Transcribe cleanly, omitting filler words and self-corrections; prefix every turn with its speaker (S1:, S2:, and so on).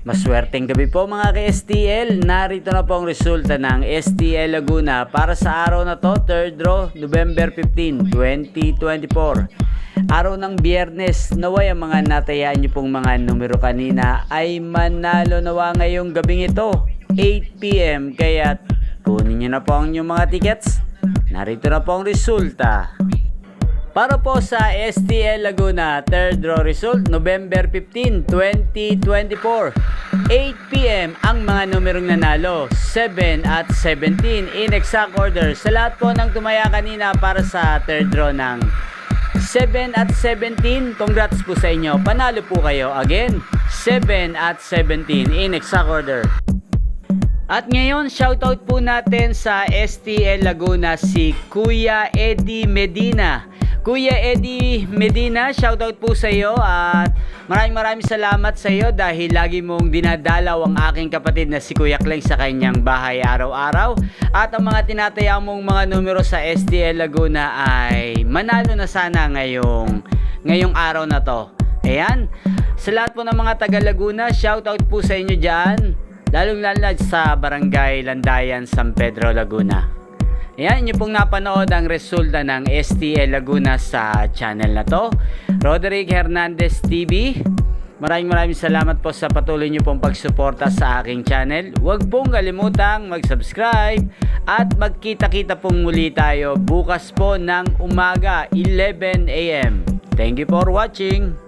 S1: Maswerteng gabi po mga ka-STL. Narito na po ang resulta ng STL Laguna para sa araw na to, 3rd draw, November 15, 2024. Araw ng Biyernes. Naway ang mga natayaan nyo pong mga numero kanina ay manalo nawa ngayong gabing ito, 8 PM. Kaya kunin nyo na po ang inyong mga tickets. Narito na po ang resulta. Para po sa STL Laguna, 3rd draw result, November 15, 2024. 8 PM ang mga numerong nanalo, 7 at 17 in exact order. Sa lahat po ng tumaya kanina para sa 3rd draw ng 7 at 17, congrats po sa inyo. Panalo po kayo. Again, 7 at 17 in exact order. At ngayon, shoutout po natin sa STL Laguna si Kuya Eddie Medina. Kuya Eddie Medina, shoutout po sa iyo at maraming salamat sa iyo dahil lagi mong dinadalaw ang aking kapatid na si Kuya Kleng sa kanyang bahay araw-araw. At ang mga tinataya mong mga numero sa STL Laguna ay manalo na sana ngayong araw na to. Ayan, sa lahat po ng mga taga Laguna, shoutout po sa inyo dyan, lalong-lalo sa Barangay Landayan, San Pedro, Laguna. Ayan, nyo pong napanood ang resulta ng STL Laguna sa channel na to, Roderick Hernandez TV. Maraming salamat po sa patuloy nyo pong pagsuporta sa aking channel. Huwag pong kalimutang mag-subscribe at magkita-kita pong muli tayo bukas po ng umaga, 11 AM. Thank you for watching.